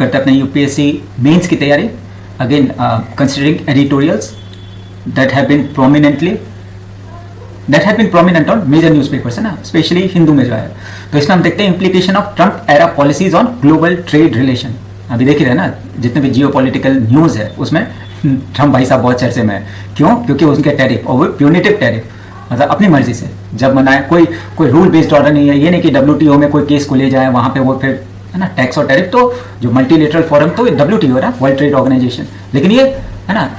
करते हैं अपने यूपीएससी मेंस की तैयारी। Again considering editorials that have been prominent on major newspapers, है ना, स्पेशली हिंदू में जो है। तो इसमें हम देखते हैं implication of Trump era policies on global trade relation. अभी देख ही रहे ना, जितने भी जियो पॉलिटिकल न्यूज़ है उसमें ट्रम्प भाई साहब बहुत चर्चे में है। क्यों? क्योंकि उनके टैरिफ, और वो प्यूनिटिव टैरिफ, मतलब अपनी मर्जी से जब मनाए, कोई रूल बेस्ड ऑर्डर नहीं है। ये नहीं कि WTO में कोई केस को ले जाए, वहाँ पे वो फिर, है ना, टैक्स और टैरिफ। तो जो मल्टीलेटरल फोरम तो WTO है, वर्ल्ड ट्रेड ऑर्गेनाइजेशन, लेकिन ये, है ना,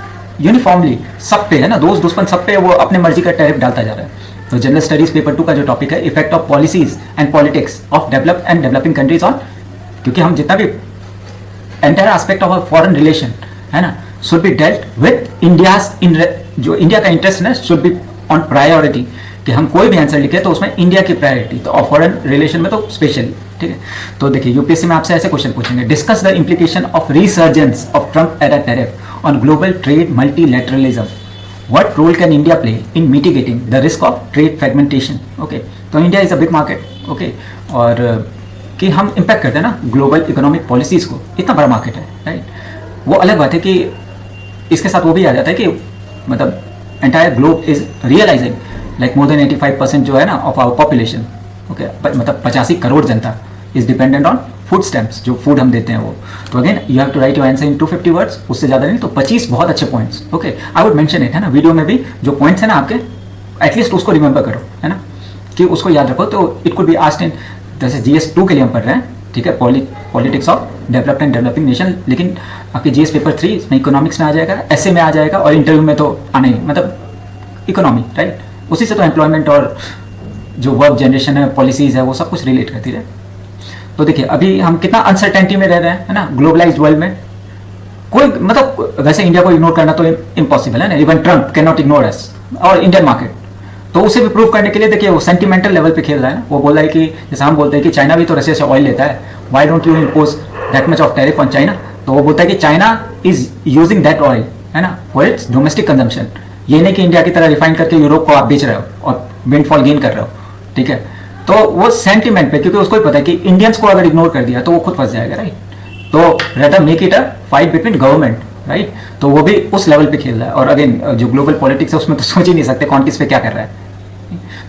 यूनिफॉर्मली सब पे, है ना, दोस्त दुश्मन सब पे वो अपने मर्जी का टैरिफ डालता जा रहा है। तो जनरल स्टडीज पेपर 2 का जो टॉपिक है, effect of policies and politics of developed and developing countries on, क्योंकि हम जितना भी entire aspect of a foreign relation, है ना, should be dealt with India's, जो इंडिया का इंटरेस्ट है शुड बी ऑन प्रायोरिटी, कि हम कोई भी आंसर लिखे तो उसमें इंडिया की प्रायोरिटी, तो और फॉरेन रिलेशन में तो स्पेशली, ठीक है। तो देखिए यूपीएससी में आपसे ऐसे क्वेश्चन पूछेंगे, discuss the implication of resurgence of Trump era tariff on global trade multilateralism, what role can India play in mitigating the risk of trade fragmentation. Okay, तो India is a big market, okay, और कि हम impact करते हैं ना global economic policies को, इतना बड़ा मार्केट है, राइट। वो अलग बात है कि इसके साथ वो भी आ जाता है कि मतलब entire globe is realising like more than 85% जो है ना ऑफ आवर पॉपुलेशन, ओके, मतलब 85 करोड़ जनता is dependent on food stamps, जो फूड हम देते हैं वो। तो again you have to write your answer in 250 words, उससे ज़्यादा नहीं, तो 25 बहुत अच्छे points, okay. I would mention it, है ना, वीडियो में भी जो पॉइंट्स है ना आपके, एटलीस्ट उसको रिमेंबर करो, है ना, कि उसको याद रखो। तो it could be asked in, जैसे GS 2 के लिए हम पढ़ रहे हैं, ठीक है, politics of developed and developing nation, लेकिन आपके GS पेपर 3 इसमें इकोनॉमिक्स में आ जाएगा, ऐसे में आ जाएगा, और इंटरव्यू में तो आना ही, मतलब इकोनॉमी, राइट, उसी से तो एम्प्लॉयमेंट और जो वर्क जनरेशन है, पॉलिसीज़ है, वो सब कुछ रिलेट करती है। तो देखिए अभी हम कितना अनसर्टेनिटी में रह रहे हैं, है ना, ग्लोबलाइज्ड वर्ल्ड में। कोई मतलब वैसे इंडिया को इग्नोर करना तो इम्पॉसिबल है ना, even Trump can not ignore us और इंडियन मार्केट। तो उसे भी प्रूव करने के लिए देखिए वो सेंटिमेंटल लेवल पे खेल रहा है। वो बोल रहा है कि जैसे हम बोलते हैं कि चाइना भी तो रशिया से ऑयल लेता है, why don't you impose that much of tariff on China. तो वो बोलता है कि China is using that oil, है ना, फॉर इट्स डोमेस्टिक कंजम्पशन। ये नहीं कि इंडिया की तरह रिफाइन करके यूरोप को आप बेच रहे हो और विंडफॉल गेन कर रहे हो, ठीक है। तो वो सेंटिमेंट पे, क्योंकि उसको ही पता है कि इंडियंस को अगर इग्नोर कर दिया तो वो खुद फंस जाएगा, राइट। तो rather make it a fight between government, right. तो वो भी उस लेवल पे खेल रहा है। और अगेन जो ग्लोबल पॉलिटिक्स है उसमें तो सोच ही नहीं सकते कौन किस पे क्या कर रहा है।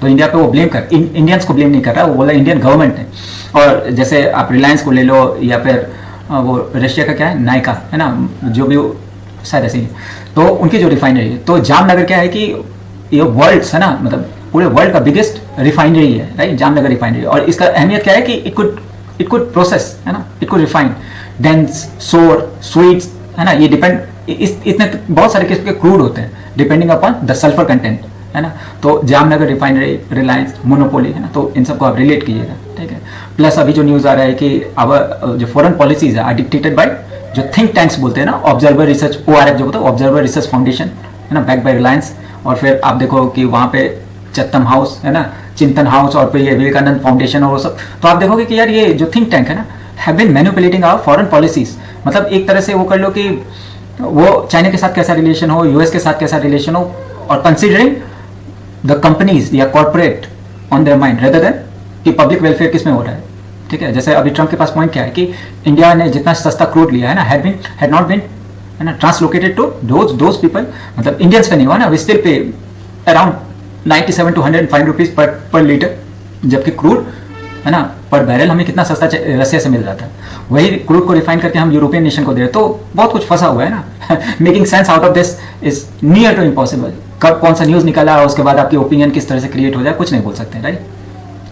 तो इंडिया पे वो ब्लेम कर, इंडियंस को ब्लेम नहीं कर रहा, वो बोला इंडियन गवर्नमेंट है। और जैसे आप रिलायंस को ले लो, या फिर वो रशिया का क्या है, नायका, है ना, जो भी शायद ऐसे ही, तो उनकी जो रिफाइनरी है, तो जामनगर क्या है कि ये वर्ल्ड है ना, मतलब पूरे वर्ल्ड का बिगेस्ट रिफाइनरी है, राइट, जामनगर रिफाइनरी। और इसका अहमियत क्या है कि इट कुड प्रोसेस, है ना, इट कुड रिफाइन डेंस, सोर, स्वीट्स, है ना, ये डिपेंड, इतने बहुत सारे किस्म के क्रूड होते हैं depending upon the sulphur content, है ना। तो जामनगर रिफाइनरी, रिलायंस, मोनोपोली, है ना, तो इन सबको आप रिलेट कीजिएगा, ठीक है। प्लस अभी जो न्यूज़ आ रहा है कि अब जो फॉरेन पॉलिसीज है आर डिक्टेटेड बाय जो थिंक टैंक्स बोलते हैं ना, ऑब्जर्वर रिसर्च, ORF जो बोलते हैं, ऑब्जर्वर रिसर्च फाउंडेशन, है ना, बैक बाय रिलायंस। और फिर आप देखो कि वहाँ पे चत्तम हाउस, है ना, चिंतन हाउस, और फिर ये विवेकानंद फाउंडेशन और वो सब। तो आप देखोगे कि यार ये जो थिंक टैंक है ना, have been manipulating our foreign policies. मतलब एक तरह से वो कर लो कि वो चाइना के साथ कैसा रिलेशन हो, US के साथ कैसा रिलेशन हो, और कंसिडरिंग द कंपनीज या corporate on their mind rather than कि पब्लिक वेलफेयर किस में हो रहा है, ठीक है। जैसे अभी ट्रम्प के पास पॉइंट क्या है कि इंडिया ने जितना सस्ता क्रूड लिया है ना, हैड नॉट बीन, है ना, ट्रांसलोकेटेड टू दोज पीपल, मतलब इंडियंस पे नहीं हुआ ना, वी स्टिल पे अराउंड 97 to 105 रुपीज़ पर लीटर, जबकि क्रूड, है ना, पर बैरल हमें कितना सस्ता रसिया से मिल रहा था। वही क्रूड को रिफाइन करके हम यूरोपियन नेशन को दे रहे, तो बहुत कुछ फंसा हुआ है ना। Making sense out of this is near to impossible. कब कौन सा न्यूज़ निकला और उसके बाद आपकी ओपिनियन किस तरह से क्रिएट हो जाए, कुछ नहीं बोल सकते, राइट,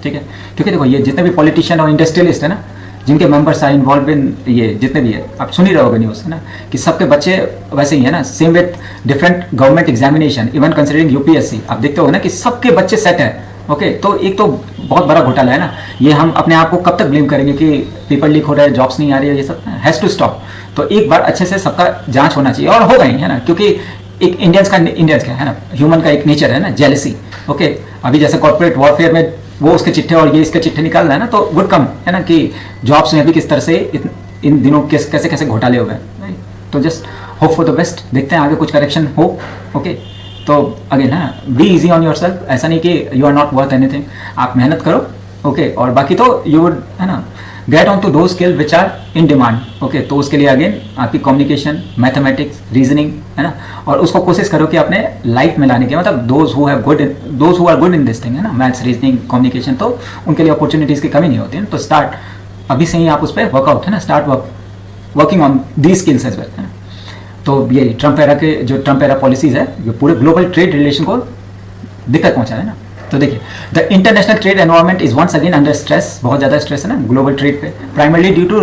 ठीक है। क्योंकि देखो ये जितने भी पॉलिटिशियन और इंडस्ट्रियलिस्ट है ना, जिनके मेंबर्स आर इन्वॉल्व इन ये जितने भी है, आप सुन ही रहोगे न्यूज़, है ना, कि सबके बच्चे वैसे ही है ना, same with different government examination, even considering UPSC, आप देखते हो ना कि सबके बच्चे सेट है, ओके। तो एक तो बहुत बड़ा घोटाला है ना ये। हम अपने आप को कब तक ब्लेम करेंगे कि पेपर लीक हो रहा है, जॉब्स नहीं आ रही है, ये सब हैज़ टू स्टॉप। तो एक बार अच्छे से सबका जांच होना चाहिए, और हो गई, है ना, क्योंकि एक इंडियंस का है ना, ह्यूमन का एक नेचर है ना, जेलसी, ओके। अभी जैसे कॉर्पोरेट वॉरफेयर में वो उसके चिट्ठे और ये इसके चिट्ठे निकाल रहा है ना, तो गुड कम, है ना, कि जॉब्स में अभी किस तरह से इन दिनों कैसे कैसे घोटाले हो गए। तो just hope for the best, देखते हैं आगे कुछ करेक्शन हो, ओके। तो अगेन है ना, be easy on yourself, ऐसा नहीं कि you are not worth anything, आप मेहनत करो, ओके। और बाकी तो यू वुड, है ना, get on to do skill which are in demand. Okay, तो उसके लिए अगेन आपकी कम्युनिकेशन, मैथमेटिक्स, रीजनिंग, है ना, और उसको कोशिश करो कि अपने लाइफ में लाने के, मतलब those who are good in this thing, है ना, मैथ्स, रीजनिंग, कम्युनिकेशन, तो उनके लिए अपॉर्चुनिटीज़ की कमी नहीं होती है। तो स्टार्ट अभी से ही आप उस पर वर्कआउट, है ना, start working on the skills as well, है ना। तो ये ट्रम्प एरा के जो ट्रम्प एरा पॉलिसीज़ है, ये पूरे ग्लोबल ट्रेड रिलेशन को दिक्कत पहुंचा है ना। तो देखिए, the international trade environment is once again under stress, बहुत ज़्यादा स्ट्रेस है ना ग्लोबल ट्रेड पे, primarily due to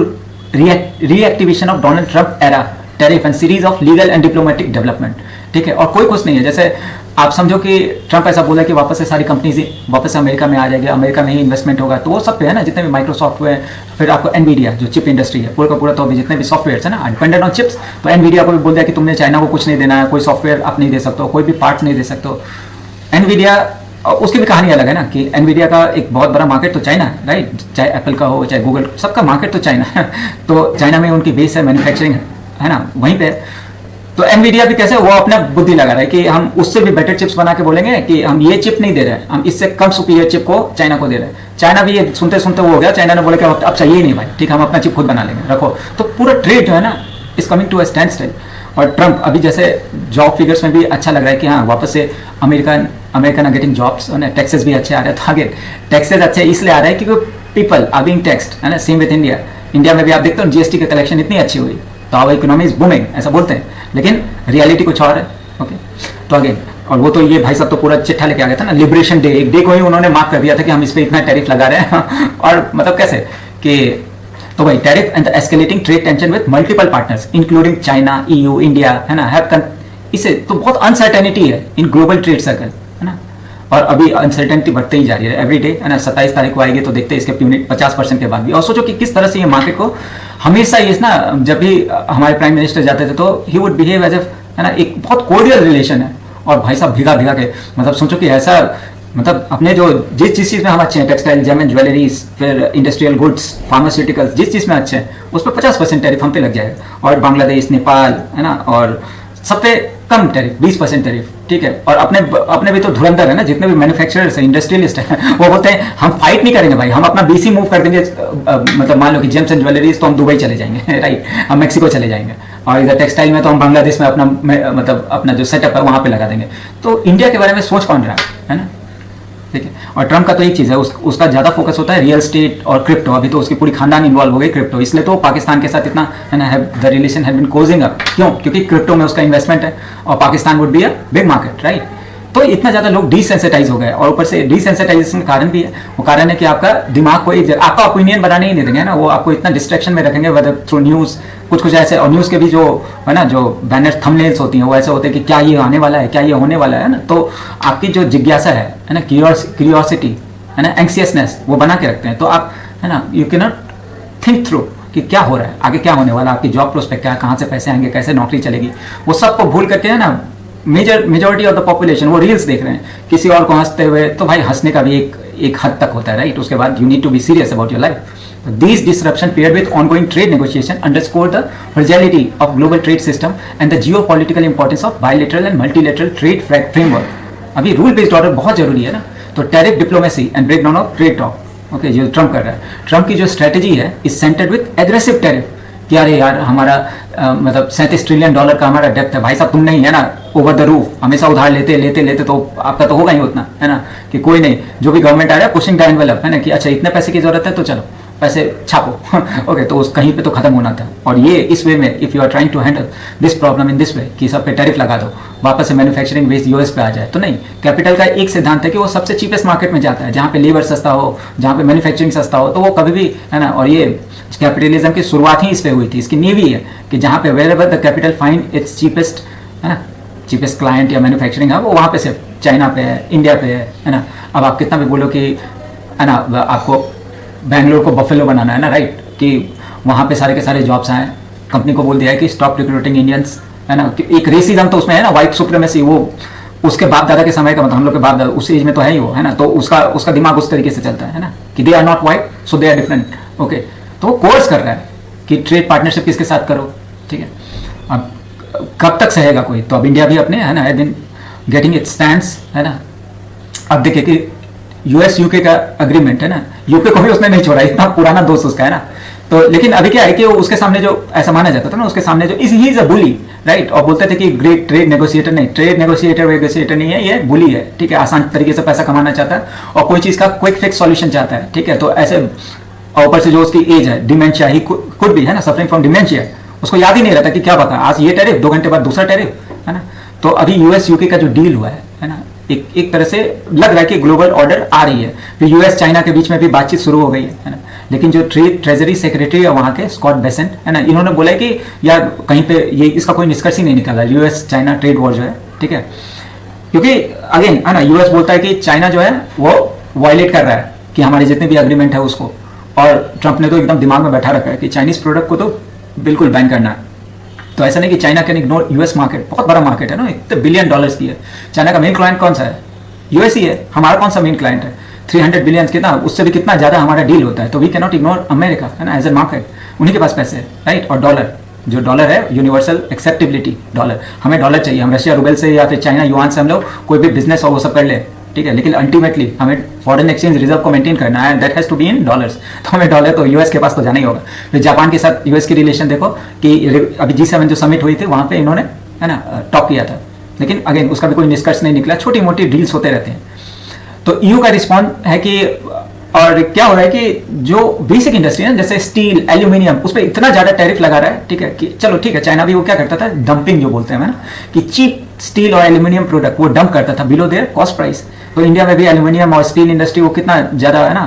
reactivation of Donald Trump era tariff and series of legal and diplomatic development. ठीक है, और कोई कुछ नहीं है, जैसे आप समझो कि ट्रम्प ऐसा बोला कि वापस से सारी कंपनीज वापस से अमेरिका में आ जाएगी, अमेरिका में ही इन्वेस्टमेंट होगा, तो वो सब पे है ना, जितने भी माइक्रोसॉफ्ट हुए, फिर आपको एनवीडिया जो चिप इंडस्ट्री है पूरा का पूरा, तो अभी जितने भी सॉफ्टवेयर है ना डिपेंडेंट ऑन चिप्स, तो एनवीडिया को भी बोल दिया कि तुमने चाइना को कुछ नहीं देना है, कोई सॉफ्टवेयर आप नहीं दे सकते हो, कोई भी पार्ट्स नहीं दे सकते हो। एनवीडिया, उसकी भी कहानी अलग है ना, कि एनवीडिया का एक बहुत बड़ा मार्केट तो चाइना है, राइट, चाहे एप्पल का हो चाहे गूगल, सबका मार्केट तो चाइना है। तो चाइना में उनकी बेस है, मैन्युफैक्चरिंग है ना, वहीं पे। तो एनवीडिया भी कैसे, वो अपना बुद्धि लगा रहा है कि हम उससे भी बेटर चिप्स बना के बोलेंगे कि हम ये चिप नहीं दे रहे हैं, हम इससे कम सुपीरियर चिप को चाइना को दे रहे हैं। चाइना भी ये सुनते सुनते वो हो गया, चाइना ने बोला कि अब चाहिए नहीं भाई, ठीक है, हम अपना चिप खुद बना लेंगे, रखो। तो पूरा ट्रेड जो है ना is coming to a standstill. और ट्रम्प अभी जैसे जॉब फिगर्स में भी अच्छा लग रहा है कि हाँ वापस से American are getting jobs, taxes भी अच्छे आ रहे हैं। तो आगे टैक्सेस अच्छे इसलिए आ रहे हैं क्योंकि पीपल आर बीइंग टैक्स्ड, है ना, सेम विद इंडिया। इंडिया में भी आप देखते हो जीएसटी का कलेक्शन इतनी अच्छी हुई, तो आवर इकोनॉमी इज बूमिंग ऐसा बोलते हैं, लेकिन रियलिटी कुछ और है। ओके, तो अगेन, और वो तो ये भाई साहब तो पूरा चिट्ठा लेके आ गया था ना, लिबरेशन डे, एक डे को ही उन्होंने मार्क कर दिया था कि हम इस पर इतना टैरिफ लगा रहे हैं। और मतलब कैसे कि, तो भाई tariff and the escalating trade tension with multiple partners including China, EU, India, है ना, इससे तो बहुत अनसर्टेनिटी है इन ग्लोबल ट्रेड सर्कल, है ना। और अभी अनसर्टेनिटी बढ़ते ही जा रही है एवरी डे, है ना। 27 तारीख को आएगी तो देखते हैं इसके 50% के बाद भी। और सोचो कि किस तरह से ये मार्केट को हमेशा ये ना, जब भी हमारे प्राइम मिनिस्टर जाते थे तो he would behave as if, है ना, एक बहुत कोर्डियल रिलेशन है। और भाई साहब भिगा भिगा के, मतलब सोचो कि ऐसा, मतलब अपने जो जिस चीज़ में हम अच्छे हैं, टेक्सटाइल, जेम एंड ज्वेलरीज, फिर इंडस्ट्रियल गुड्स, फार्मास्यूटिकल्स, जिस चीज़ में अच्छे हैं उस पर 50% टैरिफ हम पे लग जाएगा। और बांग्लादेश, नेपाल, है ना, और सब पे कम टैरिफ, 20% टैरिफ, ठीक है। और अपने भी तो धुरंधर है ना, जितने भी मैन्युफैक्चरर्स हैं, इंडस्ट्रियलिस्ट हैं, वो बोलते हैं हम फाइट नहीं करेंगे भाई, हम अपना बीसी मूव कर देंगे। मतलब मान लो कि जेम्स एंड ज्वेलरीज तो हम दुबई चले जाएंगे, राइट, हम मैक्सिको चले जाएंगे, और इधर टेक्सटाइल में तो हम बांग्लादेश में अपना मतलब अपना जो सेटअप है वहाँ पे लगा देंगे। तो इंडिया के बारे में सोच कौन रहा है ना, ठीक है। और ट्रम्प का तो एक चीज़ है, उसका ज़्यादा फोकस होता है रियल स्टेट और क्रिप्टो। अभी तो उसकी पूरी खानदान इन्वॉल्व हो गई क्रिप्टो, इसलिए तो पाकिस्तान के साथ इतना, है ना, the relation have been cosying up. क्यों? क्योंकि क्रिप्टो में उसका इन्वेस्टमेंट है और Pakistan would be a big market, right. तो इतना ज़्यादा लोग डिसेंसिटाइज हो गए, और ऊपर से डिसेंसिटाइजेशन का कारण भी है, वो कारण है कि आपका दिमाग को आपका ओपिनियन बनाने ही नहीं देंगे ना, वो आपको इतना डिस्ट्रैक्शन में रखेंगे, वेदर थ्रू न्यूज़, कुछ ऐसे। और न्यूज़ के भी जो है ना, जो बैनर थंबनेल्स होती हैं वो ऐसे होते हैं कि क्या ये आने वाला है, क्या ये होने वाला है ना। तो आपकी जो जिज्ञासा है ना, क्यूरियोसिटी, है ना, एंक्सियसनेस, वो बना के रखते हैं। तो आप, है ना, you can not think through कि क्या हो रहा है आगे, क्या होने वाला, आपकी जॉब प्रोस्पेक्ट क्या है, कहाँ से पैसे आएंगे, कैसे नौकरी चलेगी, वो सबको भूल करके, है ना, मेजॉरिटी ऑफ द पॉपुलेशन वो रील्स देख रहे हैं किसी और को हंसते हुए। तो भाई हंसने का भी एक हद तक होता है, राइट। उसके बाद you need to be serious about your life. These disruption paired with ongoing trade negotiation underscore the fragility of global trade system and the geopolitical importance of bilateral and multilateral trade framework. अभी rule based order बहुत जरूरी है ना। तो tariff diplomacy and breakdown of trade talk, okay, जो Trump कर रहा है, ट्रम्प की जो स्ट्रेटेजी है is centred with aggressive tariff. कि अरे यार हमारा मतलब $37 ट्रिलियन का हमारा डेप्थ है, भाई साहब तुम नहीं, है ना, ओवर द रूफ, हमेशा उधार लेते लेते लेते, तो आपका तो होगा ही उतना, है ना, कि कोई नहीं, जो भी गवर्नमेंट आ रहा है पुशिंग द एनवेलप, है ना, कि अच्छा इतने पैसे की जरूरत है तो चलो पैसे छापो। ओके, तो उस कहीं पे तो खत्म होना था। और ये इस वे में, if you are trying to handle this problem in this way कि सब पे टैरिफ लगा दो, वापस से मैन्युफैक्चरिंग बेस यूएस पे आ जाए, तो नहीं। कैपिटल का एक सिद्धांत है कि वो सबसे चीपेस्ट मार्केट में जाता है, जहाँ पे लेबर सस्ता हो, जहाँ पे मैन्युफैक्चरिंग सस्ता हो, तो वो कभी भी, है ना। और ये कैपिटलिज्म की शुरुआत ही इस पे हुई थी, इसकी नींव ही है कि जहाँ पे wherever the capital find its cheapest, है ना, चीपेस्ट क्लाइंट या मैन्युफैक्चरिंग है, वो वहाँ पे सिर्फ चाइना पे है, इंडिया पे है ना। अब आप कितना भी बोलो कि, है ना, आपको बैंगलोर को बफेलो बनाना है ना, राइट, कि वहाँ पे सारे के सारे जॉब्स आए, कंपनी को बोल दिया है कि स्टॉप रिक्रूटिंग इंडियंस, है ना। एक रेसिज्म तो उसमें है ना, वाइट सुप्रीमेसी, वो उसके बाप दादा के समय का, मतलब हम लोग के बाप दादा उस एज में तो है ही वो, है ना। तो उसका दिमाग उस तरीके से चलता है ना, कि they are not white so they are different, okay. तो वो कोर्स कर रहा है कि ट्रेड पार्टनरशिप किसके साथ करो, ठीक है। अब कब तक सहेगा कोई, तो अब इंडिया भी अपने, है ना, have been getting it stands, है ना। अब देखिए कि यूएस यूके का अग्रीमेंट है ना, यूके को भी उसने नहीं छोड़ा, इतना पुराना दोस्त उसका है ना। तो लेकिन अभी क्या है कि उसके सामने जो ऐसा माना जाता था ना, उसके सामने जो is he is a bully, right, और बोलते थे कि ग्रेट ट्रेड नेगोशिएटर नहीं, ट्रेड नेगोशिएटर नहीं है, ये बुली है, ठीक है, आसान तरीके से पैसा कमाना चाहता है और कोई चीज का क्विक फिक्स सॉल्यूशन चाहता है, ठीक है। तो ऐसे, और ऊपर से जो उसकी एज है, डिमेंशिया ही कुड भी है ना, सफरिंग फ्रॉम डिमेंशिया, उसको याद ही नहीं रहता कि क्या पता आज ये टैरिफ, 2 घंटे बाद दूसरा टैरिफ, है ना। तो अभी यूएस यूके का जो डील हुआ है ना, एक तरह से लग रहा है कि ग्लोबल ऑर्डर आ रही है। फिर यूएस चाइना के बीच में भी बातचीत शुरू हो गई है ना। लेकिन जो ट्रेजरी सेक्रेटरी है वहाँ के स्कॉट बेसेंट है ना, इन्होंने बोला है कि यार कहीं पे ये इसका कोई निष्कर्ष ही नहीं निकला यूएस चाइना ट्रेड वॉर जो है, ठीक है। क्योंकि अगेन है ना, यूएस बोलता है कि चाइना जो है वो वायलेट कर रहा है कि हमारे जितने भी अग्रीमेंट है उसको, और ट्रंप ने तो एकदम दिमाग में बैठा रखा है कि चाइनीज प्रोडक्ट को तो बिल्कुल बैन करना है। तो ऐसा नहीं कि China can ignore US market, बहुत बड़ा मार्केट है ना, इतने बिलियन डॉलर्स की है। चाइना का मेन क्लाइंट कौन सा है? यूएस ही है। हमारा कौन सा मेन क्लाइंट है? 300 बिलियन, कितना, उससे भी कितना ज्यादा हमारा डील होता है। तो we can not ignore America, है ना, एज ए मार्केट। उन्हीं के पास पैसे है, राइट। और डॉलर, जो डॉलर है यूनिवर्सल एक्सेप्टेबिलिटी डॉलर, हमें डॉलर चाहिए। हम रशिया रूबल से या फिर चाइना युआन से हम लोग कोई भी बिजनेस हो वो सब कर ले, ठीक है। लेकिन अल्टीमेटली हमें फॉरेन एक्सचेंज रिजर्व को मेंटेन करना है, that has to be in dollars. तो हमें डॉलर तो यूएस के पास तो जाना ही होगा। फिर जापान के साथ यूएस की रिलेशन देखो कि अभी G7 जो समिट हुई थी वहाँ पे इन्होंने, है ना, टॉक किया था, लेकिन अगेन उसका भी कोई निष्कर्ष नहीं निकला। छोटी मोटी डील्स होते रहते हैं। तो ईयू का रिस्पॉन्स है कि, और क्या हो रहा है कि जो बेसिक इंडस्ट्री है जैसे स्टील, एल्यूमिनियम, उस पर इतना ज्यादा टैरिफ लगा रहा है, ठीक है, कि चलो ठीक है, चाइना भी वो क्या करता था, डंपिंग जो बोलते हैं ना, कि चीप स्टील और एल्यूमिनियम प्रोडक्ट वो डंप करता था बिलो देयर कॉस्ट प्राइस। तो इंडिया में भी एल्यूमिनियम और स्टील इंडस्ट्री वो कितना ज्यादा, है ना,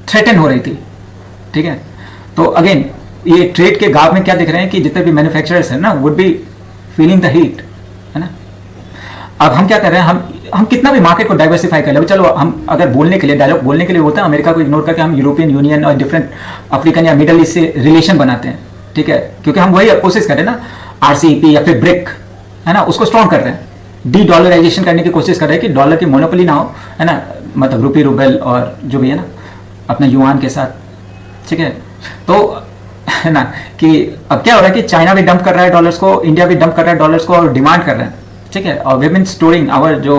थ्रेटन हो रही थी, ठीक है। तो अगेन ये ट्रेड के गाव में क्या दिख रहे हैं कि जितने भी मैन्युफैक्चरर्स हैं ना would be feeling the heat, है ना। अब हम क्या कर रहे हैं, हम कितना भी मार्केट को डाइवर्सिफाई कर ले, चलो हम अगर बोलने के लिए, डायलॉग बोलने के लिए बोलते हैं, अमेरिका को इग्नोर करके हम यूरोपियन यूनियन और डिफरेंट अफ्रीकन या मिडल ईस्ट से रिलेशन बनाते हैं, ठीक है, क्योंकि हम वही कोशिश कर रहे हैं ना, आरसीईपी या फिर ब्रिक, है ना, उसको स्ट्रॉन्ग कर रहे हैं, डी डॉलराइजेशन करने की कोशिश कर रहे हैं कि डॉलर की मोनोपोली ना हो, है ना, मतलब रूपी रूबल और जो भी है ना अपने युआन के साथ, ठीक है। तो है ना कि अब क्या हो रहा है कि चाइना भी डंप कर रहा है डॉलर्स को, इंडिया भी डंप कर रहा है डॉलर्स को और डिमांड कर रहे हैं, ठीक है। और वी बीन स्टोरिंग आवर जो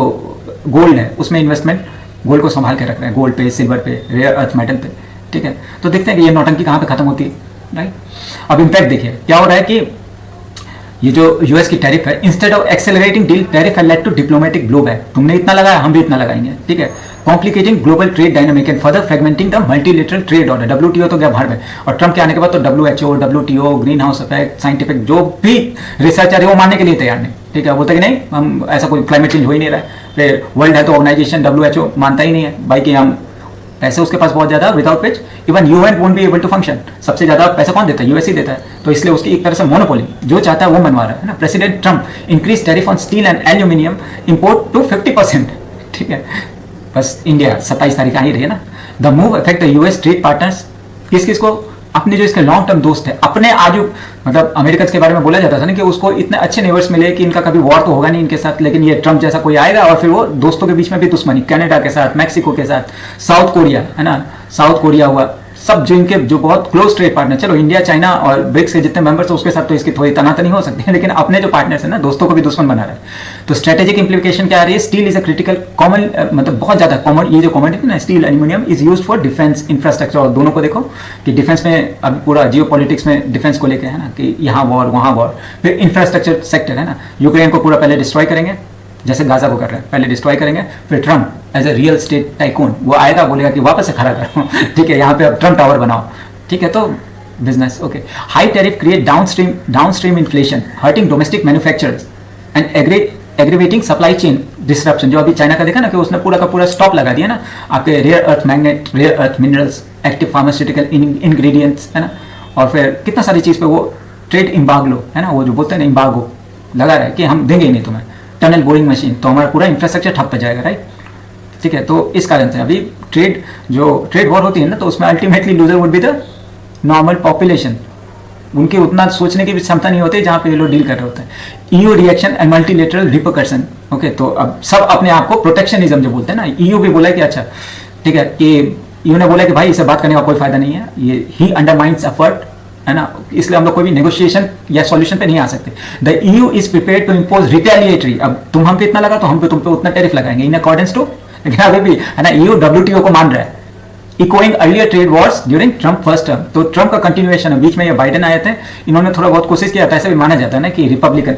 गोल्ड है उसमें इन्वेस्टमेंट, गोल्ड को संभाल के रख रहे हैं, गोल्ड पे, सिल्वर पे, रेयर अर्थ मेटल पे, ठीक है। तो देखते हैं कि ये नौटंकी कहाँ पे खत्म होती है, राइट। अब इम्पैक्ट देखिए क्या हो रहा है कि ये जो यूएस की टैरिफ है, instead of accelerating deal, tariff है लेड टू डिप्लोमेटिक ब्लोबैक। तुमने इतना लगाया, हम भी इतना लगाएंगे, ठीक है। Complicating global trade dynamic and further फ्रेगमेंटिंग the multilateral trade order. WTO तो गया भाड़ में, और ट्रंप के आने के बाद तो WHO, WTO, green house effect, scientific जो भी रिसर्चर है वो मानने के लिए तैयार नहीं, ठीक है। बोलते कि नहीं, हम ऐसा कोई क्लाइमेट चेंज हो ही नहीं रहा है। फिर वर्ल्ड हेल्थ ऑर्गेनाइजेशन डब्ल्यूएचओ मानता ही नहीं है भाई कि हम, पैसे उसके पास बहुत ज्यादा, without which even UN won't be able to function. सबसे ज्यादा पैसा कौन देता है? यूएस ही देता है। तो इसलिए उसकी एक तरह से मोनोपोली, जो चाहता है वो मनवा रहा है ना। President Trump increase tariff on steel and aluminium import to 50%, ठीक है। बस इंडिया 27 तारीख आ ही रही है ना। The move affect the US trade partners, किस किस को? अपने जो इसके लॉन्ग टर्म दोस्त है, अपने आजू, मतलब अमेरिका के बारे में बोला जाता था ना कि उसको इतने अच्छे नेबर्स मिले कि इनका कभी वॉर तो होगा नहीं इनके साथ, लेकिन ये ट्रंप जैसा कोई आएगा और फिर वो दोस्तों के बीच में भी दुश्मनी, कनाडा के साथ, मैक्सिको के साथ, साउथ कोरिया, है ना, साउथ कोरिया हुआ, सब जो इनके जो बहुत क्लोज ट्रेड पार्टनर, चलो इंडिया, चाइना और ब्रिक्स के जितने मेंबर्स हैं उसके साथ तो इसकी थोड़ी तनातनी हो सकती है, लेकिन अपने जो पार्टनर्स हैं ना, दोस्तों को भी दुश्मन बना रहा है। तो स्ट्रेटेजिक इंप्लीकेशन क्या आ रही है? Steel is a critical common, मतलब बहुत ज्यादा कॉमन, ये जो कॉमोडिटी ना steel aluminium is used for defence infrastructure. और दोनों को देखो कि डिफेंस में अभी पूरा जियो पॉलिटिक्स में डिफेंस को लेकर है ना, कि यहाँ वॉर वहाँ वॉर। फिर इंफ्रास्ट्रक्चर सेक्टर है ना, यूक्रेन को पूरा पहले डिस्ट्रॉय करेंगे, जैसे गाजा को कर रहे हैं, पहले डिस्ट्रॉय करेंगे, फिर Trump as a real estate tycoon वो आएगा, बोलेगा कि वापस से खड़ा करो, ठीक है, यहाँ पे अब ट्रंप टावर बनाओ, ठीक है। तो business, okay. High tariff create downstream inflation, hurting domestic manufacturers and aggravating supply chain disruption. जो अभी चाइना का देखा ना कि उसने पूरा का पूरा स्टॉप लगा दिया ना, आपके rare earth magnet, rare earth minerals, active pharmaceutical ingredients, है ना, और फिर कितना सारी चीज़ पे वो ट्रेड इम्बागो, है ना, वो जो बोलते हैं ना इम्बागो लगा रहा है कि हम देंगे ही नहीं तुम्हें टनल बोरिंग मशीन, तो हमारा पूरा इंफ्रास्ट्रक्चर ठप हो जाएगा, राइट, ठीक है। तो इस कारण से अभी ट्रेड वॉर होती है ना, तो उसमें ultimately loser would be the normal population. उनकी उतना सोचने की भी क्षमता नहीं होती जहां पे ये लोग डील कर रहे होते हैं। EU reaction and multilateral repercussion, okay. तो अब सब अपने आप को प्रोटेक्शनिज्म जो बोलते हैं ना, ईयू भी बोला कि अच्छा ठीक है, कि ईयू ने बोला कि भाई इससे बात करने का कोई फायदा नहीं है, ये ही अंडरमाइंस एफर्ट, है ना, इसलिए हम लोग कोई भी नेगोशिएशन या सॉल्यूशन पे नहीं आ सकते। The EU is prepared to impose retaliatory, अब तुम हम पे इतना लगा तो हम पे तुम पे उतना टैरिफ लगाएंगे इन अकॉर्डेंस टू लेकिन अभी भी है ना EU WTO को मान रहा है, echoing earlier trade Wars during Trump first term. तो ट्रम्प का कंटिन्यूएशन है, बीच में ये बाइडेन आए थे, इन्होंने थोड़ा बहुत कोशिश किया था। ऐसा भी माना जाता है ना कि रिपब्लिकन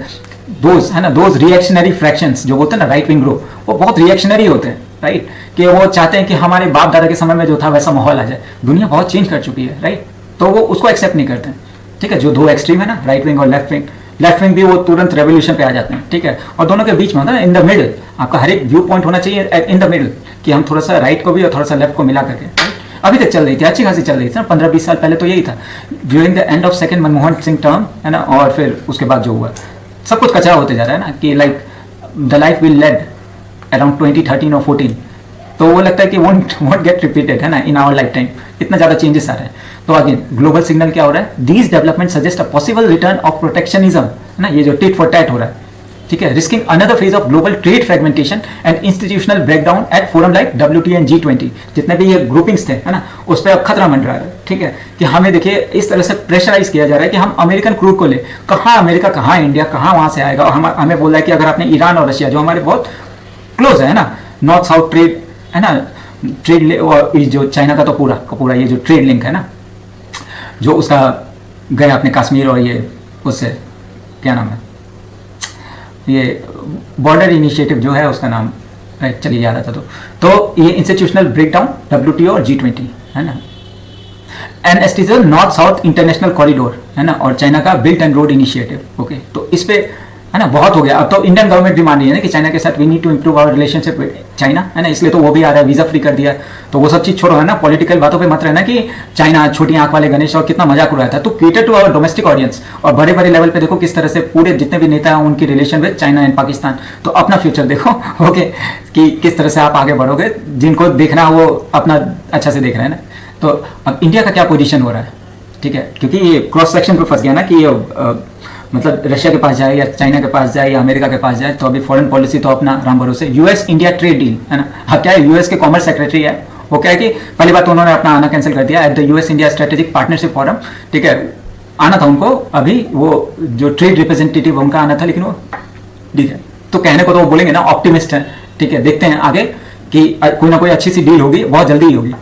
दोज है ना, दोज रिएक्शनरी फ्रैक्शंस जो होते हैं ना, राइट विंग ग्रुप, वो बहुत रिएक्शनरी होते हैं, राइट, कि वो चाहते हैं कि हमारे बाप दादा के समय में जो था वैसा माहौल आ जाए। दुनिया बहुत चेंज कर चुकी है, राइट, तो वो उसको एक्सेप्ट नहीं करते हैं, ठीक है। जो दो एक्सट्रीम है ना, राइट विंग और लेफ्ट विंग भी वो तुरंत रेवोल्यूशन पे आ जाते हैं, ठीक है। और दोनों के बीच में होता है इन द मिडिल, आपका हर एक व्यू पॉइंट होना चाहिए इन द मिडिल, कि हम थोड़ा सा राइट को भी और थोड़ा सा लेफ्ट को मिला करके अभी तक चल रही थी, अच्छी खासी चल रही थी ना। 15-20 साल पहले तो यही था, during the end of second Manmohan Singh term, है ना, और फिर उसके बाद जो हुआ सब कुछ कचरा होते जा रहा है ना, कि like the life will lead around 2013 और 14, तो वो लगता है कि वोंट गेट रिपीटेड, है ना, इन आवर लाइफ टाइम। इतना ज़्यादा चेंजेस आ रहे हैं। तो अगेन ग्लोबल सिग्नल क्या हो रहा है, these development suggest a possible return of protectionism, है ना, ये जो टिट फॉर टैट हो रहा है, ठीक है, risking another phase of global trade fragmentation and institutional breakdown at forum like WTO and G20, जितने भी ये ग्रुपिंग्स थे, है ना, उस पर अब खतरा मंडरा है, ठीक है, कि हमें देखिए इस तरह से प्रेशराइज किया जा रहा है कि हम अमेरिकन क्रूड को ले, कहाँ अमेरिका, कहाँ इंडिया, कहाँ वहाँ से आएगा। और हमें बोल रहा है कि अगर आपने ईरान और रशिया जो हमारे बहुत क्लोज है ना, नॉर्थ साउथ ट्रेड, है ना, ट्रेड, और जो चाइना का तो पूरा ये जो ट्रेड लिंक है ना, जो उसका गया अपने कश्मीर और ये उससे क्या नाम है, ये बॉर्डर इनिशिएटिव जो है उसका नाम, चलिए याद आता तो ये इंस्टीट्यूशनल ब्रेकडाउन WTO और G20, है ना, NST north south international corridor, है ना, और चाइना का built and road initiative, okay. तो इस पे है ना बहुत हो गया। अब तो इंडियन गवर्नमेंट भी मान रही है ना कि चाइना के साथ we need to improve our relationship with China, है ना, इसलिए तो वो भी आ रहा है, वीजा फ्री कर दिया। तो वो सब चीज छोड़ो, है ना, पॉलिटिकल बातों पे मत रहना कि चाइना छोटी आंख वाले गणेश और कितना मजाक उड़ाया था। तो cater to our domestic audience, और बड़े बड़े लेवल पे देखो किस तरह से पूरे जितने भी नेता हैं उनकी relation with China and Pakistan. तो अपना फ्यूचर देखो, ओके, कि किस तरह से आप आगे बढ़ोगे, जिनको देखना वो अपना अच्छा से देख रहे हैं ना। तो अब इंडिया का क्या पोजिशन हो रहा है, ठीक है, क्योंकि ये क्रॉस सेक्शन पे फंस गया ना कि ये मतलब रशिया के पास जाए या चाइना के पास जाए या अमेरिका के पास जाए। तो अभी फॉरेन पॉलिसी तो अपना राम भरोसे, US इंडिया ट्रेड डील, है ना। हाँ, क्या है, US के कॉमर्स सेक्रेटरी है, वो क्या है कि पहली बात तो उन्होंने अपना आना कैंसिल कर दिया at the US India strategic partnership forum, ठीक है। आना था उनको, अभी वो जो ट्रेड रिप्रेजेंटेटिव उनका आना था, लेकिन वो ठीक है। तो कहने को तो वो बोलेंगे ना, ऑप्टिमिस्ट है, ठीक है, देखते हैं आगे कि कोई ना कोई अच्छी सी डील होगी, बहुत जल्दी ही होगी।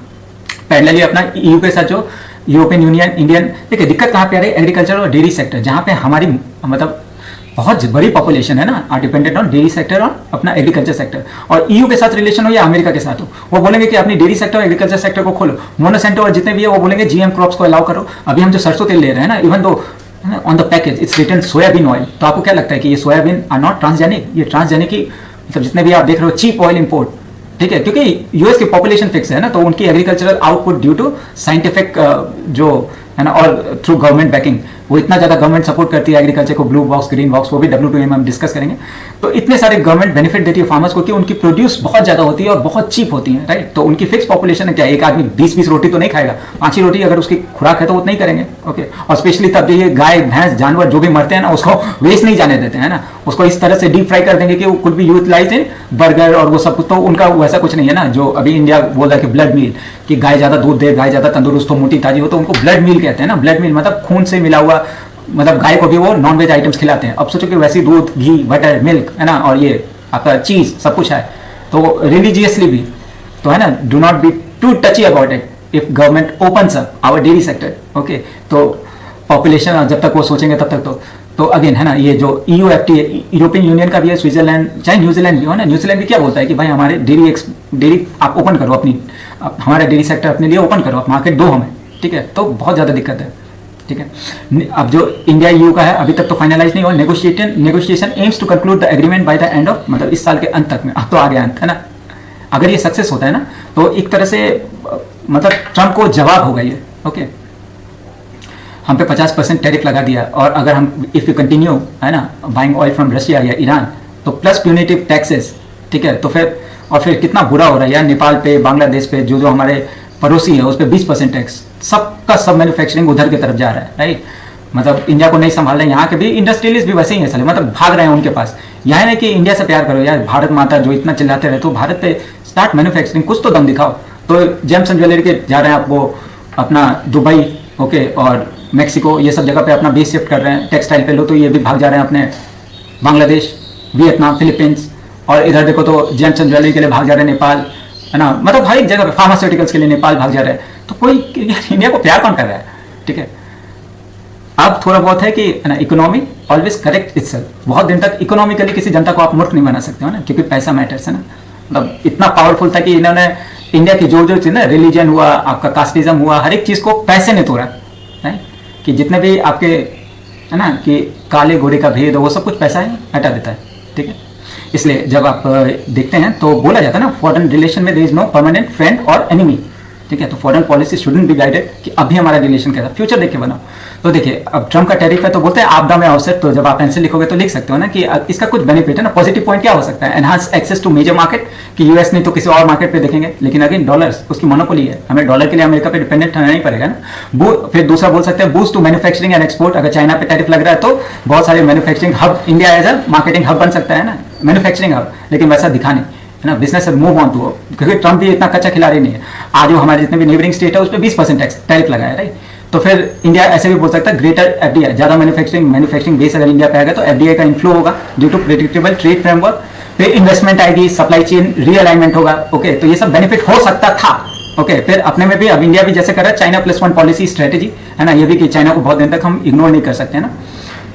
पैरेलली अपना EU के साथ जो यूरोपियन यूनियन, इंडियन, देखिए दिक्कत कहाँ पे आ रही है, एग्रीकल्चर और डेयरी सेक्टर, जहाँ पे हमारी मतलब बहुत बड़ी पॉपुलेशन है ना, are dependent on dairy sector और अपना एग्रीकल्चर सेक्टर। और EU के साथ रिलेशन हो या अमेरिका के साथ हो, वो बोलेंगे कि अपनी डेयरी सेक्टर और एग्रीकल्चर सेक्टर को खोलो, मोनोसेंटो और जितने भी है वो बोलेंगे GM क्रॉप्स को अलाउ करो। अभी हम जो सरसों तेल ले रहे हैं ना, even though on the package it's written soybean oil, तो आपको क्या लगता है कि ये सोयाबीन आर नॉट ट्रांसजेनिक? ये ट्रांसजेनिक ही, मतलब जितने भी आप देख रहे हो चीप ऑयल इंपोर्ट, ठीक है, क्योंकि US की पॉपुलेशन फिक्स है ना, तो उनकी agricultural output due to scientific जो है ना, और थ्रू गवर्नमेंट बैकिंग, वो इतना ज़्यादा गवर्नमेंट सपोर्ट करती है एग्रीकल्चर को, ब्लू बॉक्स, ग्रीन बॉक्स, वो भी WTO में हम डिस्कस करेंगे। तो इतने सारे गवर्नमेंट बेनिफिट देती है फार्मर्स को कि उनकी प्रोड्यूस बहुत ज़्यादा होती है और बहुत चीप होती है, राइट। तो उनकी फिक्स पॉपुलेशन है, क्या एक आदमी 20-20 रोटी तो नहीं खाएगा, 5 ही रोटी अगर उसकी खुराक है तो वो नहीं करेंगे, ओके। और स्पेशली तब ये गाय भैंस जानवर जो भी मरते हैं ना, उसको वेस्ट नहीं जाने देते हैं ना, उसको इस तरह से डीप फ्राई कर देंगे कि वो could be utilise in burger और वो सब कुछ। तो उनका वैसा कुछ नहीं है ना, जो अभी इंडिया बोल रहा है कि ब्लड मील, कि गाय ज़्यादा दूध दे, गाय ज़्यादा तंदुरुस्त हो, मोटी ताजी हो, तो उनको ब्लड मील कहते हैं ना। ब्लड मील मतलब खून से मिला हुआ, मतलब गाय को भी वो नॉन वेज आइटम्स खिलाते हैं। अब सोचो कि वैसे दूध, घी, बटर, मिल्क, है ना, और ये आपका चीज सब कुछ है, तो रिलीजियसली भी तो है ना, do not be too touchy about it if government opens up our dairy sector, okay. तो पॉपुलेशन जब तक वो सोचेंगे तब तक तो अगेन है ना, ये जो EU FTA यूरोपियन यूनियन का भी है, स्विट्जरलैंड चाहे न्यूजीलैंड भी हो ना, न्यूजीलैंड भी क्या बोलता है कि भाई हमारे डेयरी आप ओपन करो, अपनी हमारा डेयरी सेक्टर अपने लिए ओपन करो, आप मार्केट दो हमें, ठीक है। तो बहुत ज़्यादा दिक्कत है, ठीक है। अब जो इंडिया EU का है अभी तक तो फाइनलाइज नहीं हुआ, negotiation aims to conclude the agreement by the end of, मतलब इस साल के अंत तक में। अब तो आ गया अंत, है ना। अगर ये सक्सेस होता है ना, तो एक तरह से मतलब ट्रम्प को जवाब होगा ये, ओके। हम पे 50% टैरिफ लगा दिया, और अगर हम इफ यू कंटिन्यू, है ना, बाइंग ऑयल फ्रॉम रशिया या ईरान, तो प्लस प्यूनिटिव टैक्सेस, ठीक है। तो फिर कितना बुरा हो रहा है यार, नेपाल पे, बांग्लादेश पे, जो हमारे पड़ोसी है उस पर 20% टैक्स, सबका सब मैन्युफैक्चरिंग उधर की तरफ जा रहा है, राइट। मतलब इंडिया को नहीं संभाल रहे, यहाँ के भी इंडस्ट्रियलिस्ट भी वैसे ही है साले, मतलब भाग रहे हैं उनके पास। यहाँ नहीं कि इंडिया से प्यार करो यार, भारत माता जो इतना चिल्लाते रहे, तो भारत पे स्टार्ट मैन्युफैक्चरिंग, कुछ तो दम दिखाओ। तो जेम्स एंड ज्वेलरी के जा रहे हैं आप, वो अपना दुबई, ओके, और मैक्सिको, ये सब जगह पे अपना बेस शिफ्ट कर रहे हैं टेक्सटाइल पे। लो तो ये भी भाग जा रहे हैं अपने बांग्लादेश, वियतनाम, फिलीपींस, और इधर देखो तो जेम्स एंड ज्वेलरी के लिए भाग जा रहे हैं नेपाल, है ना, मतलब हर एक जगह पे फार्मास्यूटिकल्स के लिए नेपाल भाग जा रहा है, तो कोई यार इंडिया को प्यार कौन कर रहा है, ठीक है। अब थोड़ा बहुत है कि ना इकोनॉमी ऑलवेज करेक्ट इटसेल्फ, बहुत दिन तक इकोनॉमिकली किसी जनता को आप मूर्ख नहीं बना सकते हो ना, क्योंकि पैसा मैटर्स है ना। मतलब इतना पावरफुल था कि इन्होंने इंडिया की जो जो चीज ना, रिलीजन हुआ, आपका कास्टिज्म हुआ, हर एक चीज को पैसे ने तोड़ा है, कि जितने भी आपके है ना कि काले गोरे का भेद वो सब कुछ पैसा ही हटा देता है, ठीक है। इसलिए जब आप देखते हैं तो बोला जाता है ना, फॉरेन रिलेशन में there is no permanent friend और एनिमी, ठीक है। तो foreign policy shouldn't be guided कि अभी हमारा रिलेशन कैसा, फ्यूचर देख के बनाओ। तो देखिए अब ट्रम्प का टैरिफ है तो बोलते हैं आपदा में अवसर, तो जब आप आंसर लिखोगे तो लिख सकते हो ना कि इसका कुछ बेनिफिट है ना, पॉजिटिव पॉइंट क्या हो सकता है, enhance access to major market, कि यूएस नहीं तो किसी और मार्केट पे देखेंगे, लेकिन अगेन डॉलर्स उसकी मोनोपोली है, हमें डॉलर के लिए अमेरिका पे डिपेंडेंट रहना ही पड़ेगा ना। फिर दूसरा बोल सकते हैं boost to manufacturing and export, अगर चाइना पे टैरिफ लग रहा है तो बहुत सारे manufacturing hub, India as a marketing hub बन सकता है ना, मैन्युफैक्चरिंग हब, लेकिन वैसा दिखा नहीं है ना, बिजनेस मूव ऑन टू, क्योंकि ट्रम्प भी इतना कच्चा खिलाड़ी नहीं है। आज वो हमारे जितने भी नेबरिंग स्टेट है उस पर 20% टैरिफ लगाया, राइट। तो फिर इंडिया ऐसे भी बोल सकता है ग्रेटर एफडीआई, ज्यादा मैन्युफैक्चरिंग बेस अगर इंडिया पे आएगा तो एफडीआई का इन्फ्लो होगा due to predictable trade framework, फिर इन्वेस्टमेंट आएगी, सप्लाई चेन रीअलाइनमेंट होगा, ओके। तो ये सब बेनिफिट हो सकता था, ओके। फिर अपने में भी अब इंडिया भी जैसे कर रहा है चाइना +1 पॉलिसी स्ट्रेटेजी, है ना, ये भी कि चाइना को बहुत दिन तक हम इग्नोर नहीं कर सकते हैं ना।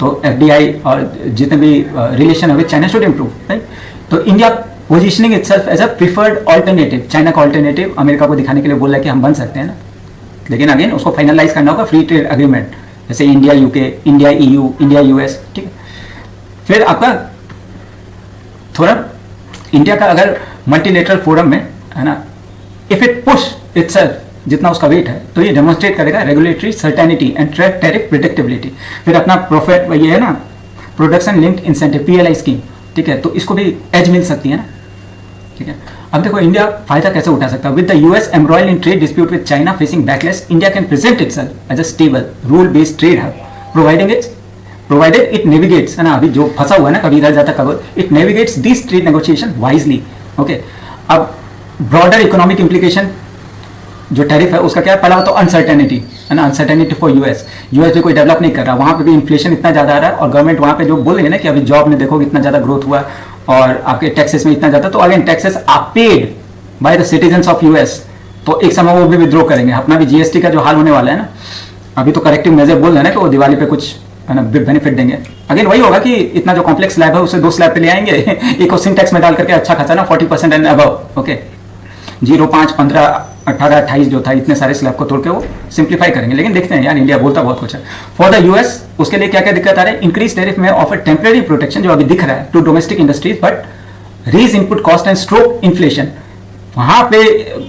तो एफडीआई और जितने भी रिलेशन है with China should improve, right. तो India positioning itself as a preferred alternative, China का ऑल्टरनेटिव अमेरिका को दिखाने के लिए बोल रहा है कि हम बन सकते हैं ना, लेकिन अगेन उसको फाइनलाइज करना होगा फ्री ट्रेड एग्रीमेंट, जैसे India UK, India EU, India US, ठीक है। फिर आपका थोड़ा इंडिया का अगर मल्टीलेटरल फोरम में है ना, इफ इट पुश इटसेल्फ जितना उसका वेट है तो ये डेमोन्स्ट्रेट करेगा regulatory certainty and trade tariff predictability. फिर अपना प्रॉफिट ये है ना, production linked incentive PLI scheme, ठीक है, तो इसको भी एज मिल सकती है ना, ठीक है। अब देखो इंडिया फायदा कैसे उठा सकता है, with the US embroiled in trade dispute with China facing backlash, India can present itself as a stable rule based trade hub, provided it navigates, है ना, अभी जो फंसा हुआ है ना, कभी इधर जाता कभी, it navigates this trade negotiation wisely, okay. अब ब्रॉडर इकोनॉमिक इंप्लीकेशन जो टैरिफ है उसका क्या है, पहला तो अनसर्टेनिटी, है ना, अनसर्टेनिटी फॉर यूएस भी कोई डेवलप नहीं कर रहा, वहाँ पे भी इन्फ्लेशन इतना ज़्यादा आ रहा है, और गवर्नमेंट वहाँ पे जो बोल रही है ना कि अभी जॉब में देखोगे इतना ज़्यादा ग्रोथ हुआ और आपके टैक्सेस में इतना ज़्यादा, तो again taxes are paid by the citizens of US, तो एक समय वो भी विद्रो करेंगे। अपना भी जीएसटी का जो हाल होने वाला है ना, अभी तो करेक्टिव मेजर बोल रहे हैं ना कि वो दिवाली पे कुछ है ना बेनिफिट देंगे, अगेन वही होगा कि इतना जो कॉम्प्लेक्स स्लैब है उसे 2 स्लैब पे ले आएंगे एक को सिंटेक्स में डाल करके अच्छा खासा ना 40% एंड अबव, ओके। 0, 5, 15, 18, 28 जो था इतने सारे स्लैब को तोड़ के वो सिंप्लीफाई करेंगे। लेकिन देखते हैं यार, इंडिया बोलता बहुत कुछ है। फॉर द यूएस उसके लिए क्या क्या दिक्कत आ रहा है, इंक्रीज टैरिफ में ऑफर टेम्परेरी प्रोटेक्शन जो अभी दिख रहा है to domestic industries, but raise input cost and stroke inflation. वहां पे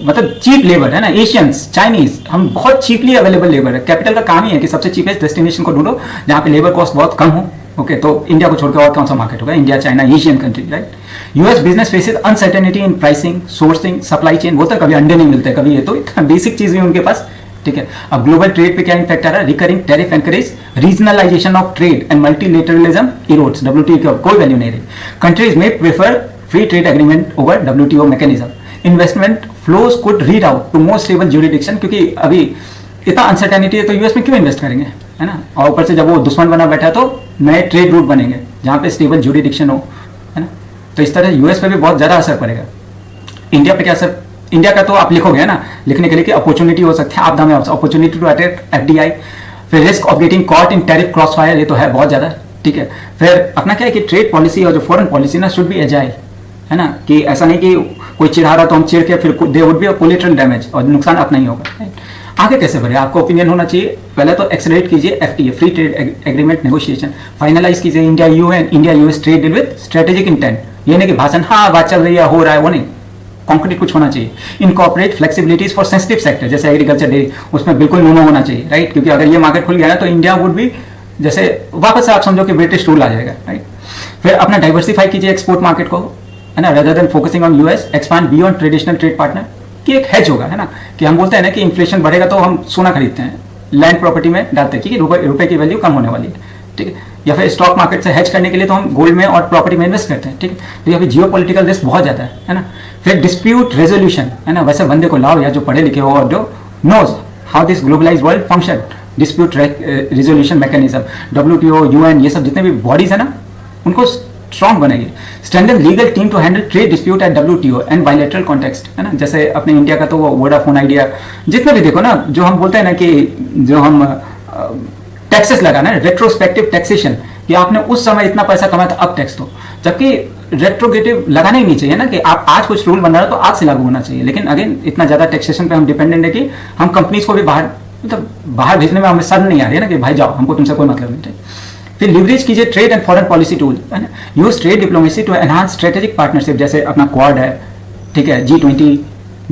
मतलब चीप लेबर है ना, एशियंस, चाइनीज, हम बहुत चीपली अवेलेबल लेबर है। कैपिटल का काम ही है कि सबसे चीपेस्ट डेस्टिनेशन को ढूंढो जहां पे लेबर कॉस्ट बहुत कम हो, ओके। तो इंडिया को छोड़कर और कौन सा मार्केट होगा, India, China, Asian country, right. US business faces uncertainty इन प्राइसिंग, सोर्सिंग, सप्लाई चेन, वो तो कभी अंडे नहीं मिलते, कभी ये तो इतना बेसिक चीज भी उनके पास, ठीक है। अब ग्लोबल ट्रेड पे क्या इम्पैक्ट आ रहा है, recurring tariff encourage regionalisation of trade and multilateralism erodes, WTO की कोई वैल्यू नहीं रही। कंट्रीज में prefer free trade agreement over WTO mechanism. Investment flows could reroute to more stable jurisdiction, क्योंकि अभी इतना अनसर्टेनिटी है तो यूएस में क्यों इन्वेस्ट करेंगे, है ना। और ऊपर से जब वो दुश्मन बना बैठा तो नए ट्रेड रूट बनेंगे जहाँ पे स्टेबल ज्यूरिडिक्शन हो, है ना। तो इस तरह यूएस पे भी बहुत ज़्यादा असर पड़ेगा। इंडिया पे क्या असर, इंडिया का तो आप लिखोगे ना लिखने के लिए कि अपॉर्चुनिटी हो सकती है आपदा में, अपॉर्चुनिटी टू अटैक एफडीआई, फिर risk of getting caught in tariff cross fire, ये तो है बहुत ज़्यादा, ठीक है। फिर अपना क्या है कि ट्रेड पॉलिसी और जो फॉरेन पॉलिसी ना शुड बी एजाइल, है ना, कि ऐसा नहीं कि कोई चिढ़ा रहा तो हम चिढ़ के फिर they would be a collateral damage और नुकसान अपना ही होगा। आगे कैसे बढ़े, आपको ओपिनियन होना चाहिए। पहले तो एक्सेलरेट कीजिए FTA, free trade agreement negotiation, finalise कीजिए India EU and India US trade deal with strategic intent. ये नहीं कि भाषण हाँ बात चल रही है हो रहा है, वो नहीं, कॉन्क्रीट कुछ होना चाहिए। Incorporate flexibilities for sensitive sector जैसे एग्रीकल्चर, डेयरी, उसमें बिल्कुल नो होना चाहिए, राइट। क्योंकि अगर ये मार्केट खुल गया ना तो इंडिया वुड भी जैसे वापस से आप समझो कि ब्रिटिश रूल आ जाएगा, राइट। फिर अपना डाइवर्सिफाई कीजिए एक्सपोर्ट मार्केट को, है ना, rather than focusing on US, expand beyond traditional trade partner, कि एक हेज होगा, है ना, कि हम बोलते हैं ना कि इन्फ्लेशन बढ़ेगा तो हम सोना खरीदते हैं, लैंड प्रॉपर्टी में डालते हैं क्योंकि रुपए की वैल्यू कम होने वाली है, ठीक है। या फिर स्टॉक मार्केट से हेज करने के लिए तो हम गोल्ड में और प्रॉपर्टी में इन्वेस्ट करते हैं, ठीक है। तो यहाँ पे जियो पॉलिटिकल रिस्क बहुत ज़्यादा है ना। फिर डिस्प्यूट रेजोल्यूशन, है ना, वैसे बंदे को लाओ या जो पढ़े लिखे हो और जो knows how this globalise world function, dispute resolution mechanism, WTO, UN, ये सब जितने भी बॉडीज है ना उनको स्ट्रॉन्ग बनाइए, strengthen legal team to handle trade dispute at WTO and bilateral context, है ना। जैसे अपने इंडिया का तो वो वोडाफोन आइडिया, जितने भी देखो ना, जो हम बोलते हैं ना कि जो हम टैक्सेस लगाना है, रेट्रोस्पेक्टिव टैक्सेशन, कि आपने उस समय इतना पैसा कमाया था अब टैक्स दो, जबकि रेट्रोगेटिव लगाना ही नहीं चाहिए ना, कि आप आज कुछ रूल बन रहा है तो आज से लागू होना चाहिए। लेकिन अगेन इतना ज्यादा टैक्सेशन पे हम डिपेंडेंट है कि हम कंपनीज को भी बाहर, मतलब बाहर भेजने में हमें शर्म नहीं आ रही है ना, कि भाई जाओ, हमको तुमसे कोई मतलब नहीं है। फिर लिवरेज कीजिए trade and foreign policy tool, है ना। Use trade diplomacy to enhance strategic partnership, जैसे अपना क्वाड है, ठीक है, G20,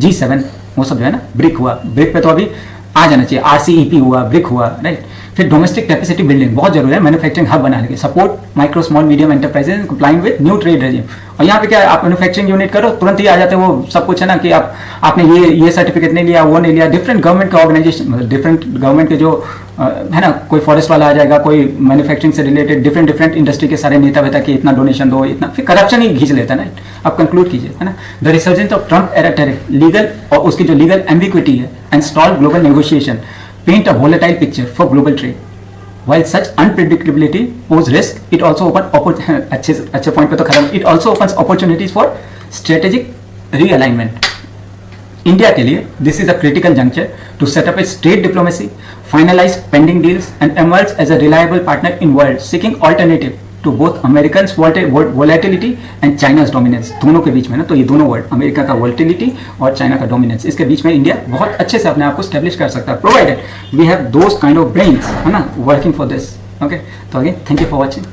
G7, वो सब जो है ना, ब्रिक हुआ, ब्रिक पे तो अभी आ जाना चाहिए, RCEP हुआ, ब्रिक हुआ, राइट। फिर डोमेस्टिक कैपेसिटी बिल्डिंग बहुत जरूरी है, मैन्युफैक्चरिंग हब बनाने के, support micro small medium enterprises complying with new trade regime. और यहाँ पे क्या है, आप मैन्युफैक्चरिंग यूनिट करो, तुरंत ही आ जाते हैं वो सब कुछ, है ना, कि आपने ये सर्टिफिकेट नहीं लिया, वो नहीं लिया। डिफरेंट गवर्नमेंट के ऑर्गेनाइजेशन, डिफरेंट गवर्नमेंट के जो है ना, कोई फॉरेस्ट वाला आ जाएगा, कोई मैन्युफैक्चरिंग से रिलेटेड डिफरेंट इंडस्ट्री के सारे नेता बेता कि इतना डोनेशन दो, इतना, फिर करप्शन ही खींच लेता है ना। आप कंक्लूड कीजिए, है ना। The resurgence of Trump era tariff, legal और उसकी जो लीगल एम्बिग्विटी है, and stall global negotiation, paint a volatile picture for global trade. While such unpredictability pose risk, it also अच्छे पॉइंट पे तो खत्म, it also opens opportunities for strategic realignment. India के लिए this is a critical juncture to set up its trade diplomacy, finalize pending deals, and emerge as a reliable partner in world seeking alternative to both Americans' volatility and China's dominance. दोनों के बीच में ना, तो ये दोनों word, America का volatility और China का डोमिनेंस, इसके बीच में इंडिया बहुत अच्छे से अपने आप को स्टैब्लिश कर सकता है, provided we have those kind of brains, है ना, वर्किंग फॉर दिस। ओके, तो again thank you for watching.